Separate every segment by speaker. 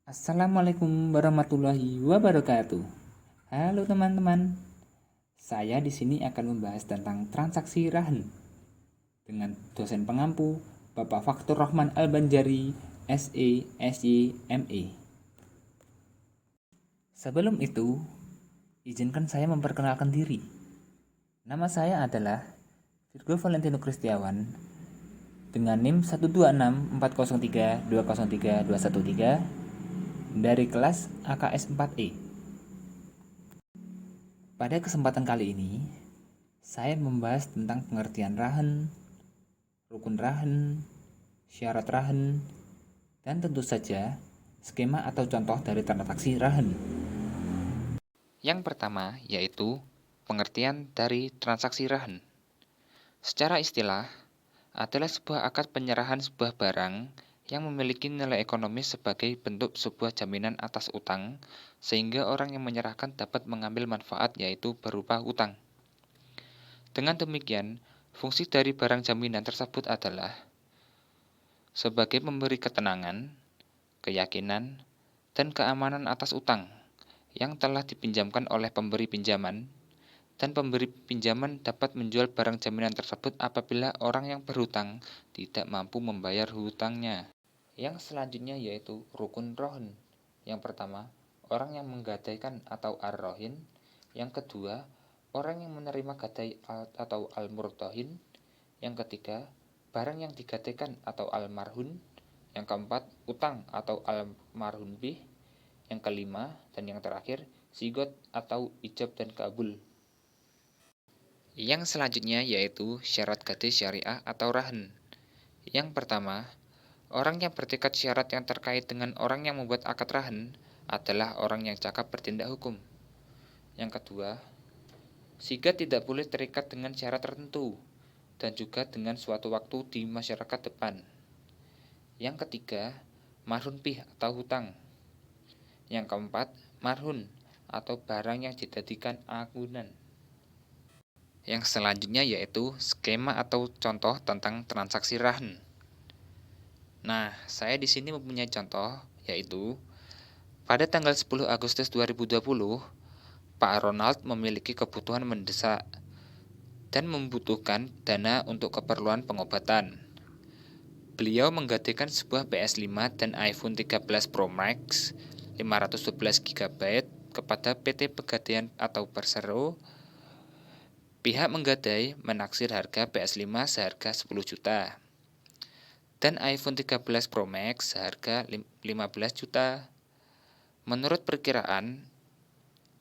Speaker 1: Assalamualaikum warahmatullahi wabarakatuh. Halo teman-teman, saya di sini akan membahas tentang transaksi rahan dengan dosen pengampu Bapak Faktur Rahman Al-Banjari, SE, SY, ME. Sebelum itu, izinkan saya memperkenalkan diri. Nama saya adalah Virgo Valentino Kristiawan dengan NIM 12640320313 dari kelas AKS 4E. Pada kesempatan kali ini, saya membahas tentang pengertian rahan, rukun rahan, syarat rahan, dan tentu saja skema atau contoh dari transaksi rahan.
Speaker 2: Yang pertama yaitu pengertian dari transaksi rahan. Secara istilah, adalah sebuah akad penyerahan sebuah barang yang memiliki nilai ekonomis sebagai bentuk sebuah jaminan atas utang, sehingga orang yang menyerahkan dapat mengambil manfaat yaitu berupa utang. Dengan demikian, fungsi dari barang jaminan tersebut adalah sebagai memberi ketenangan, keyakinan, dan keamanan atas utang yang telah dipinjamkan oleh pemberi pinjaman, dan pemberi pinjaman dapat menjual barang jaminan tersebut apabila orang yang berhutang tidak mampu membayar hutangnya. Yang selanjutnya yaitu rukun rohin. Yang pertama, orang yang menggadaikan atau ar-rohin. Yang kedua, orang yang menerima gadai atau al-murtohin. Yang ketiga, barang yang digadaikan atau al-marhun. Yang keempat, utang atau al-marhun bih. Yang kelima dan yang terakhir, sigot atau ijab dan kabul. Yang selanjutnya yaitu syarat gadai syariah atau rahan. Yang pertama, orang yang bertekad syarat yang terkait dengan orang yang membuat akad rahan adalah orang yang cakap bertindak hukum. Yang kedua, sigat tidak boleh terikat dengan syarat tertentu dan juga dengan suatu waktu di masyarakat depan. Yang ketiga, marhun pih atau hutang. Yang keempat, marhun atau barang yang dijadikan agunan. Yang selanjutnya yaitu skema atau contoh tentang transaksi rahan. Nah, saya di sini mempunyai contoh yaitu pada tanggal 10 Agustus 2020, Pak Ronald memiliki kebutuhan mendesak dan membutuhkan dana untuk keperluan pengobatan. Beliau menggadaikan sebuah PS5 dan iPhone 13 Pro Max 512 GB kepada PT Pegadaian atau Persero. Pihak menggadai menaksir harga PS5 seharga 10 juta dan iPhone 13 Pro Max seharga 15 juta. Menurut perkiraan,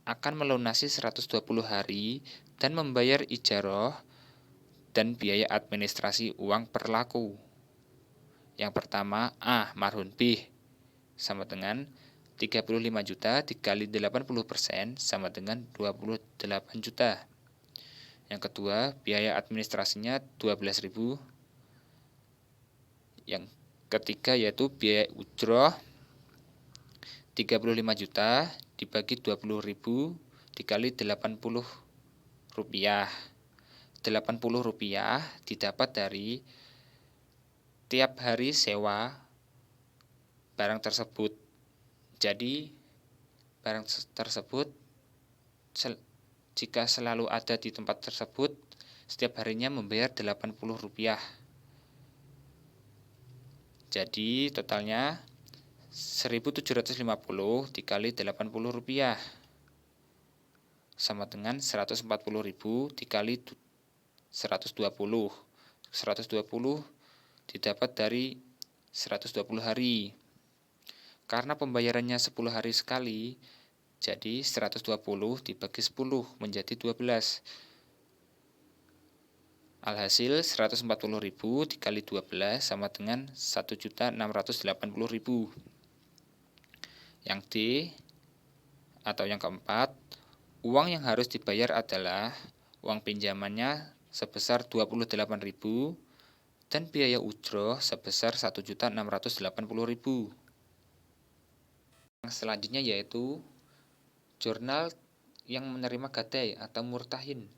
Speaker 2: akan melunasi 120 hari dan membayar ijarah dan biaya administrasi uang berlaku. Yang pertama, A. Marhun B sama dengan 35 juta dikali 80% sama dengan 28 juta. Yang kedua, biaya administrasinya 12.000. Yang ketiga yaitu biaya ujroh 35 juta dibagi 20.000 dikali 80 rupiah. 80 rupiah didapat dari tiap hari sewa barang tersebut. Jadi barang tersebut jika selalu ada di tempat tersebut, setiap harinya membayar 80 rupiah. Jadi totalnya 1.750 dikali 80 rupiah sama dengan 140.000 dikali 120. 120 didapat dari 120 hari. Karena pembayarannya 10 hari sekali, jadi 120 dibagi 10 menjadi 12. Alhasil 140.000 dikali 12 sama dengan 1.680.000. Yang D atau yang keempat, uang yang harus dibayar adalah uang pinjamannya sebesar 28.000 dan biaya ujroh sebesar 1.680.000. Yang selanjutnya yaitu jurnal yang menerima gadai atau murtahin.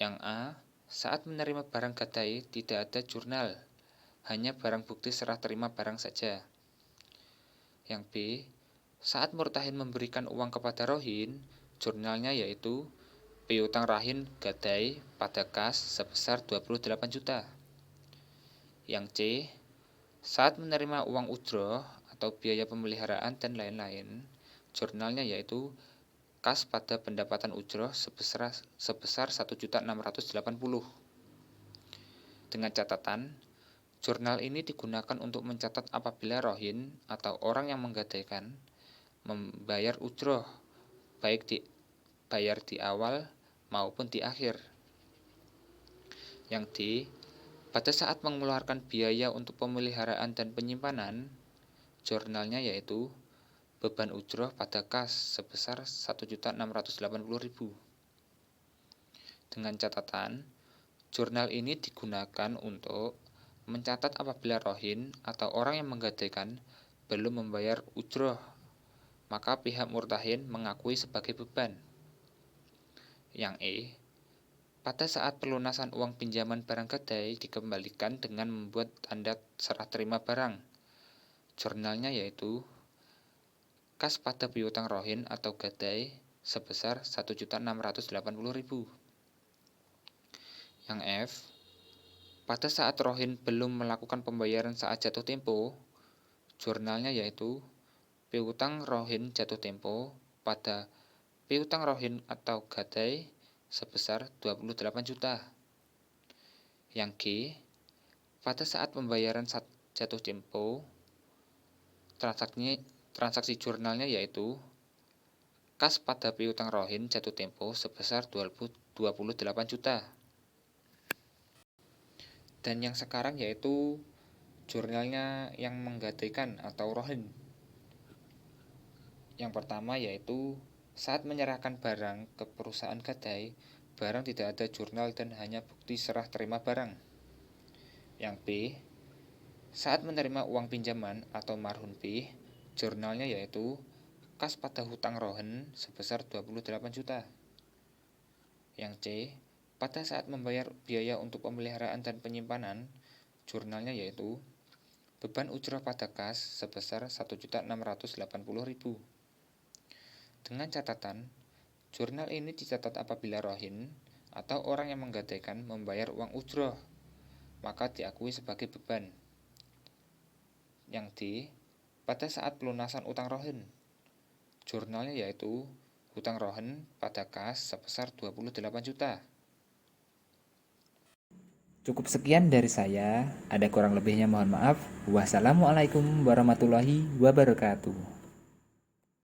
Speaker 2: Yang A, saat menerima barang gadai tidak ada jurnal, hanya barang bukti serah terima barang saja. Yang B, saat Murtahin memberikan uang kepada Rohin, jurnalnya yaitu piutang Rahin gadai pada kas sebesar 28 juta. Yang C, saat menerima uang ujroh atau biaya pemeliharaan dan lain-lain, jurnalnya yaitu kas pada pendapatan ujroh sebesar 1.680.000. Dengan catatan, jurnal ini digunakan untuk mencatat apabila Rohin atau orang yang menggadaikan membayar ujroh, baik dibayar di awal maupun di akhir. Yang D, pada saat mengeluarkan biaya untuk pemeliharaan dan penyimpanan, jurnalnya yaitu beban ujroh pada kas sebesar 1.680.000. Dengan catatan, jurnal ini digunakan untuk mencatat apabila Rohin atau orang yang menggadaikan belum membayar ujroh, maka pihak Murtahin mengakui sebagai beban. Yang E, pada saat pelunasan uang pinjaman barang gadai dikembalikan dengan membuat tanda serah terima barang, jurnalnya yaitu kas pada piutang Rohin atau gadai sebesar 1.680.000. Yang F, pada saat Rohin belum melakukan pembayaran saat jatuh tempo, jurnalnya yaitu piutang Rohin jatuh tempo pada piutang Rohin atau gadai sebesar 28 juta. Yang G, pada saat pembayaran saat jatuh tempo, transaksi jurnalnya yaitu kas pada piutang Rohin jatuh tempo sebesar 28 juta. Dan yang sekarang yaitu jurnalnya yang menggadaikan atau Rohin. Yang pertama yaitu saat menyerahkan barang ke perusahaan gadai, barang tidak ada jurnal dan hanya bukti serah terima barang. Yang B, saat menerima uang pinjaman atau marhun B, jurnalnya yaitu kas pada hutang Rohin sebesar 28 juta. Yang C, pada saat membayar biaya untuk pemeliharaan dan penyimpanan, jurnalnya yaitu beban ujroh pada kas sebesar 1.680.000. Dengan catatan, jurnal ini dicatat apabila Rohin atau orang yang menggadaikan membayar uang ujroh, maka diakui sebagai beban. Yang D, pada saat pelunasan utang Rohin, jurnalnya yaitu hutang Rohin pada kas sebesar 28 juta.
Speaker 1: Cukup sekian dari saya, ada kurang lebihnya mohon maaf. Wassalamualaikum warahmatullahi wabarakatuh.